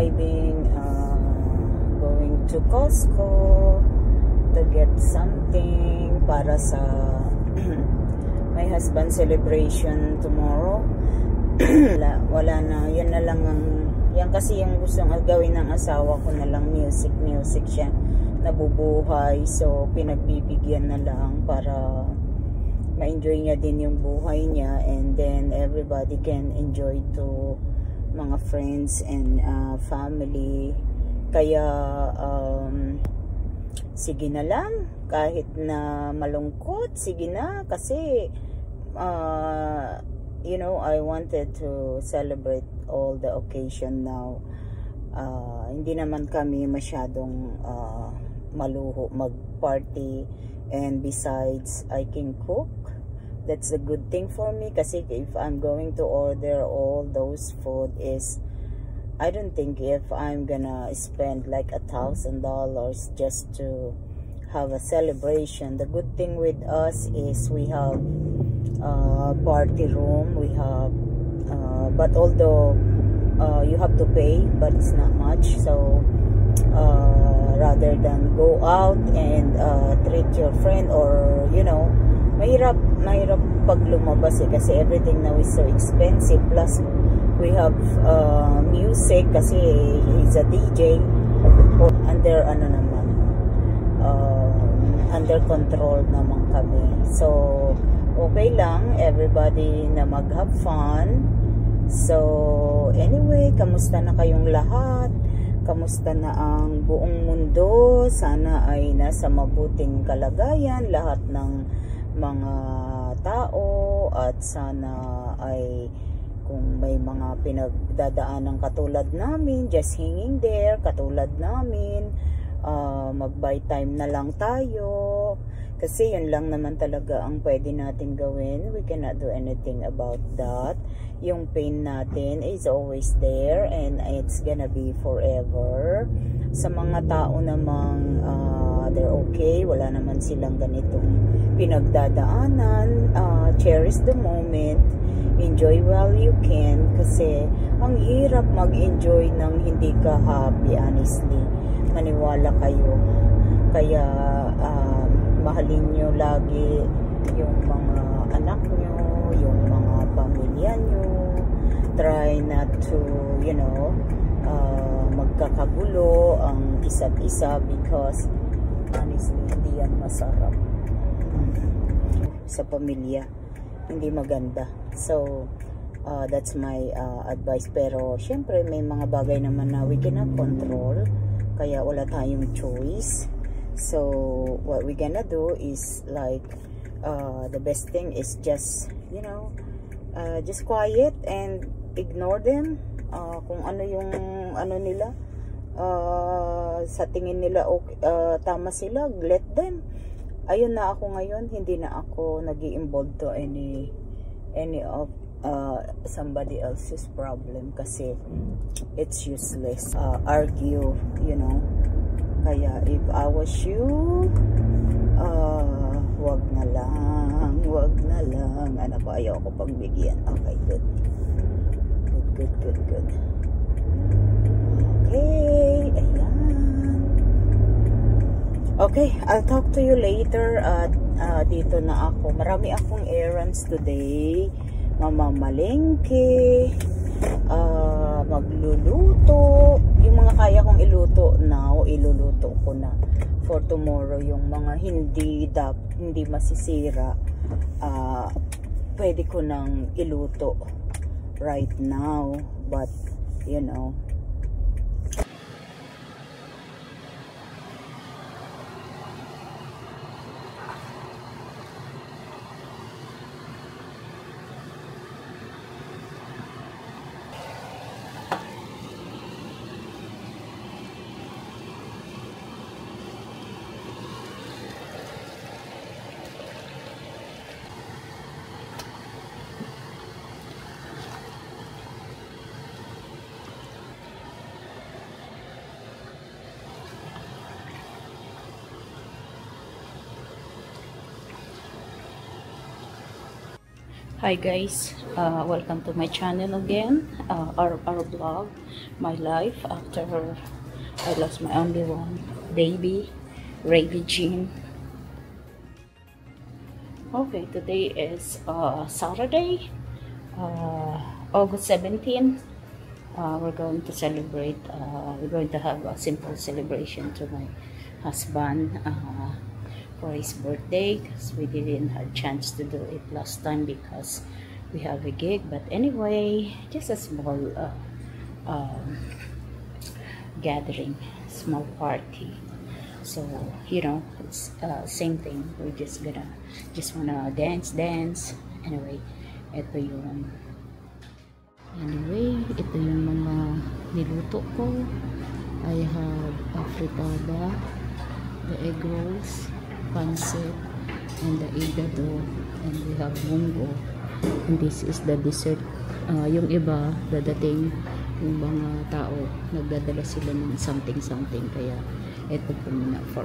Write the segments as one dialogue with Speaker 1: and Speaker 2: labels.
Speaker 1: driving, going to Costco to get something para sa my husband celebration tomorrow. wala na, yan na lang ang, yan kasi yung gustong gawin ng asawa ko na lang, music siya, nabubuhay, so pinagbibigyan na lang para ma-enjoy niya din yung buhay niya, and then everybody can enjoy to mga friends and family. Kaya sige na lang, kahit na malungkot, sige na, kasi you know, I wanted to celebrate all the occasion now. Hindi naman kami masyadong maluho mag-party, and besides, I can cook. That's a good thing for me, kasi if I'm going to order all those food, is I don't think if I'm gonna spend like $1,000 just to have a celebration. The good thing with us is we have party room, we have but although you have to pay, but it's not much, so rather than go out and treat your friend, or you know, mahirap pag lumabas kasi everything now is so expensive, plus we have music kasi he's a DJ, under ano naman, under control naman kami, so okay lang, everybody na mag-have fun. So anyway, kamusta na kayong lahat? Kamusta na ang buong mundo? Sana ay nasa mabuting kalagayan lahat ng mga tao, at sana ay kung may mga pinagdadaanan katulad namin, just hanging there katulad namin, mag-buy time na lang tayo, kasi yun lang naman talaga ang pwede natin gawin. We cannot do anything about that. Yung pain natin is always there, and it's gonna be forever. Sa mga tao namang they're okay, wala naman silang ganitong pinagdadaanan, cherish the moment, enjoy while you can, kasi ang hirap mag-enjoy ng hindi ka happy, honestly, maniwala kayo. Kaya mahalin nyo lagi yung mga anak nyo, yung mga pamilya nyo, try not to, you know, magkakagulo ang isa't isa, because honestly, hindi yan masarap sa pamilya, hindi maganda. So that's my advice. Pero syempre may mga bagay naman na we cannot control, kaya wala tayong choice. So what we gonna do is like the best thing is just, you know, just quiet and ignore them. Kung ano yung ano nila, sa tingin nila okay, tama sila, let them. Ayun na ako ngayon, hindi na ako nag-i-involve to any of somebody else's problem, kasi it's useless argue, you know. Kaya if I was you, wag na lang, anak ko, ayaw ko pagbigyan. Okay, good. Okay, ayan. Okay, I'll talk to you later. Dito na ako, marami akong errands today, mamamalengke, magluluto, yung mga kaya kong iluto now, iluluto ko na for tomorrow. Yung mga hindi masisira, pwede ko nang iluto right now, but you know, hi guys, Welcome to my channel again. Our vlog, my life after I lost my only one baby, Ray Jean. Okay, today is Saturday, August 17. We're going to celebrate. We're going to have a simple celebration to my husband for his birthday, because we didn't have a chance to do it last time because we have a gig. But anyway, just a small gathering, small party. So you know, it's same thing. We're just wanna dance. Anyway, ito yung mga niluto ko. I have afritada, the egg rolls, pancit, and the igado, and we have munggo. And this is the dessert. Yung iba dadating, yung mga tao nagdadala sila ng something, kaya ito po muna for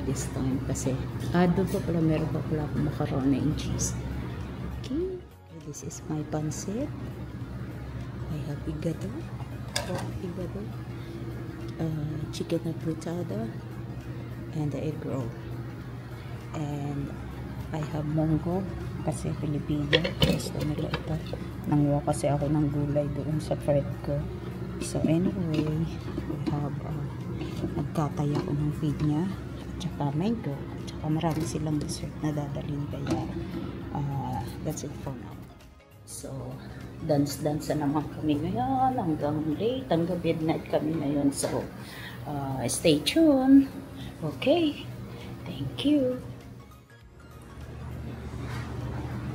Speaker 1: this time, kasi doon pa pala meron pa pala akong macaroni and cheese. Okay, this is my pancit. I have igado, chicken afritada, and the egg roll. And I have munggo, kasi Pilipino, gusto nila ito. Nanguha kasi ako ng gulay doon sa friend ko. So anyway, we have nagkatay ako ng feed niya, at saka mango, at saka marami silang dessert na dadalhin, kaya that's it for now. So dance na naman kami ngayon hanggang late, hanggang midnight kami ngayon. So stay tuned. Okay, thank you.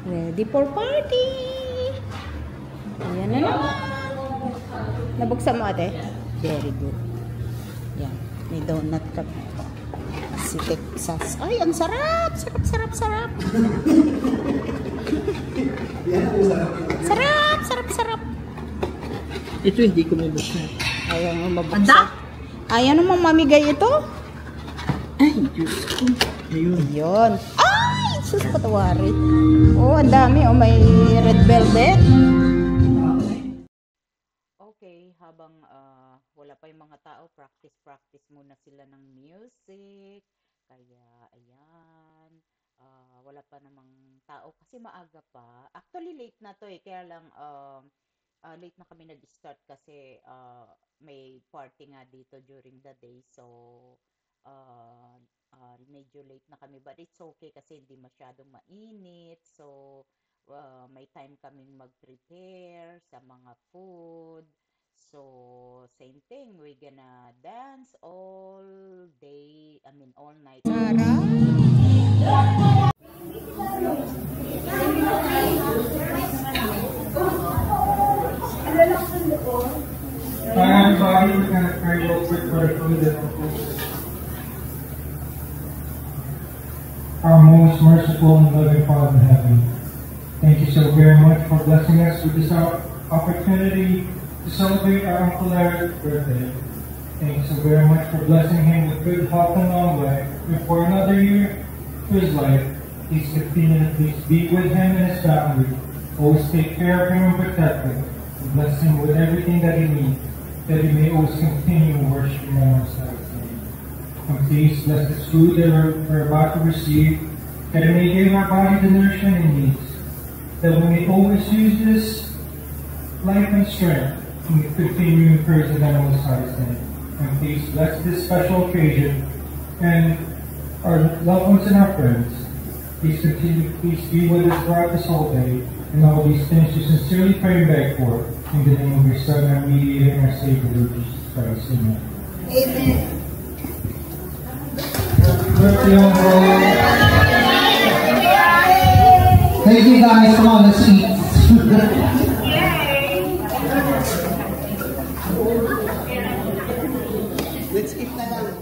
Speaker 1: Ready for party! Ayan na naman. Nabuksan mo, ate? Very good. Yan. May donut ka. Si Texas. Ay, ang sarap! Sarap! Sarap!
Speaker 2: Ito hindi ko mabuksan.
Speaker 1: Ayaw mo mabuksan. Ayaw naman mamigay ito?
Speaker 2: Ay, Diyos ko.
Speaker 1: Ayun. Ay! Sus, patawari. Oh, ang dami. Oh, may red velvet. Okay, habang wala pa yung mga tao, practice muna sila ng music. Kaya, ayan. Wala pa namang tao kasi maaga pa. Actually, late na to eh. Kaya lang, late na kami nag-start kasi may party nga dito during the day. So, medyo late na kami, but it's okay kasi hindi masyadong mainit. So may time kaming mag-prepare sa mga food. So same thing, we're gonna dance all day, all night.
Speaker 3: Hi everybody, we're gonna pray real quick for the food that we're posting. Our most merciful and loving Father in heaven, thank you so very much for blessing us with this opportunity to celebrate our Uncle Larry's birthday. Thank you so very much for blessing him with good health and long life. And for another year to his life, please continue to be with him and his family. Always take care of him and protect him. And bless him with everything that he needs, that he may always continue worshiping on our side. And please bless this food that we're about to receive, that it may give our body the nourishment it needs, that we may always use this life and strength to continue in praise of our Most High's name. And please bless this special occasion and our loved ones and our friends. Please be with us throughout this whole day, and all these things we sincerely pray and beg for, in the name of your Son, our mediator, and our Savior, Lord Jesus Christ. Amen.
Speaker 4: Amen.
Speaker 3: Thank you guys, come on, let's eat. Let's eat na lang.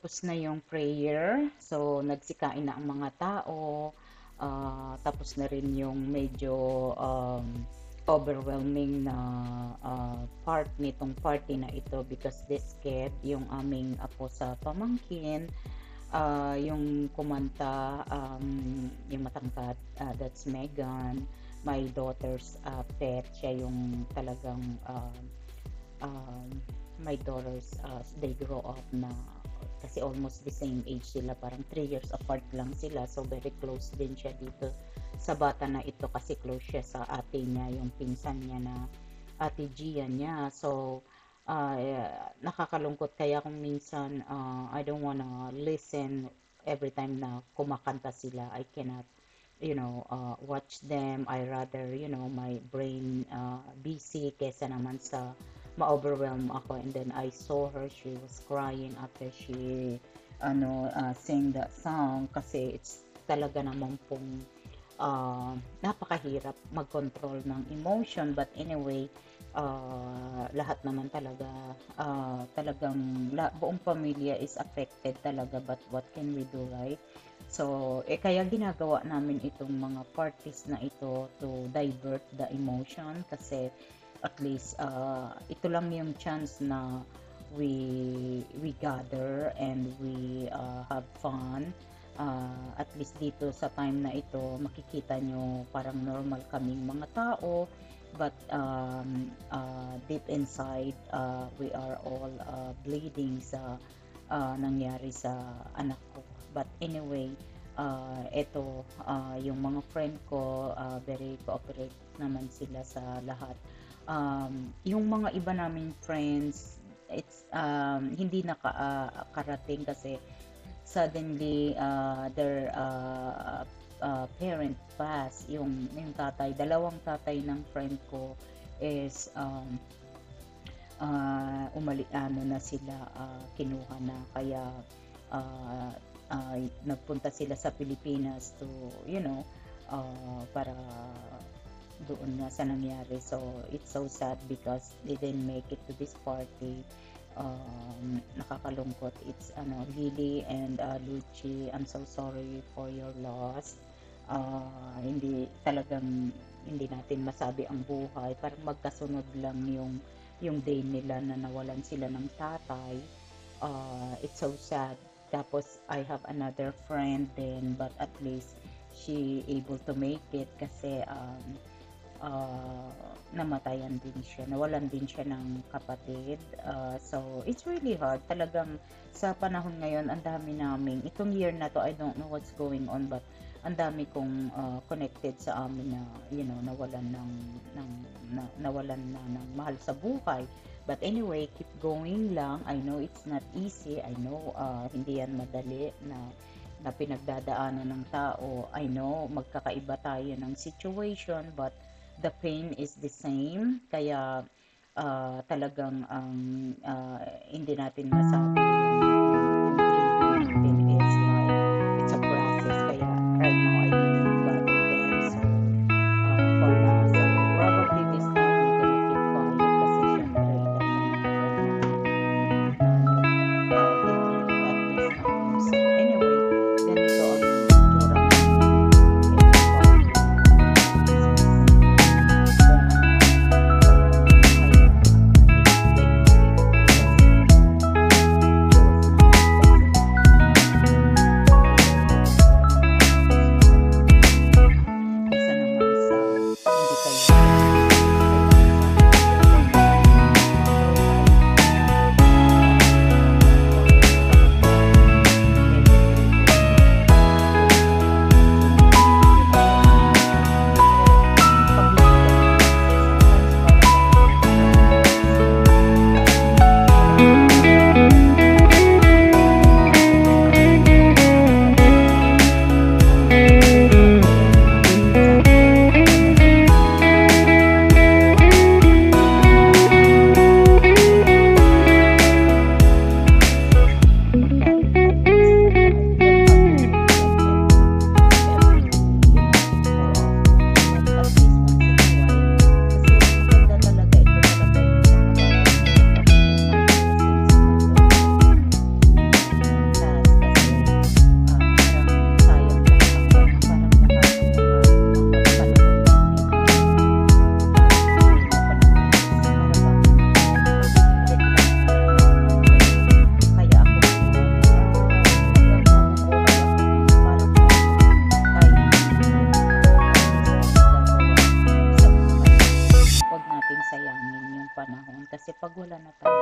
Speaker 1: tapos na yung prayer. So, nagsikain na ang mga tao. Tapos na rin yung medyo overwhelming na part nitong party na ito because this kid, yung aming apo sa pamangkin, yung kumanta, yung matangkad, that's Megan, my daughter's pet. Siya yung talagang my daughters, they grow up na kasi almost the same age sila, parang 3 years apart lang sila, so very close din siya dito sa bata na ito kasi close siya sa ate niya, yung pinsan niya na ate Gia niya. So nakakalungkot kaya kung minsan I don't wanna listen every time na kumakanta sila. I cannot watch them. I rather my brain busy kesa naman sa ma-overwhelm ako. And then I saw her, she was crying after she sang that song kasi it's talaga namang pong napakahirap mag-control ng emotion. But anyway, lahat naman talaga talagang buong pamilya is affected talaga, but what can we do, right? So kaya ginagawa namin itong mga parties na ito to divert the emotion kasi at least ito lang yung chance na we gather and we have fun. At least dito sa time na ito makikita nyo parang normal kaming mga tao, but deep inside we are all bleeding sa nangyari sa anak ko. But anyway, ito yung mga friend ko, very cooperative naman sila sa lahat. Yung mga iba naming friends, it's hindi nakarating kasi suddenly their parent passed. Yung tatay, dalawang tatay ng friend ko is na sila, kinuha na, kaya nagpunta sila sa Pilipinas to para doon nga sa nangyari. So it's so sad because they didn't make it to this party. Nakakalungkot. It's Lily and Lucy, I'm so sorry for your loss. Hindi natin masabi ang buhay, parang magkasunod lang yung day nila na nawalan sila ng tatay. It's so sad. Tapos I have another friend then, but at least she able to make it kasi namatayan din siya, nawalan din siya ng kapatid. So it's really hard talagang sa panahon ngayon. Ang dami namin itong year na to, I don't know what's going on, but ang dami kong connected sa amin na nawalan na ng mahal sa buhay. But anyway, keep going lang. I know it's not easy. I know hindi yan madali na pinagdadaanan ng tao. I know magkakaiba tayo ng situation, but the pain is the same. Kaya talagang hindi natin masabi yung natin is like it's a process. Kaya right now I didn't bother them. So for now, so probably this time we're gonna keep quiet kasi syempre so anyway, ganito ang itsura namin. Kasi pag wala na tayo,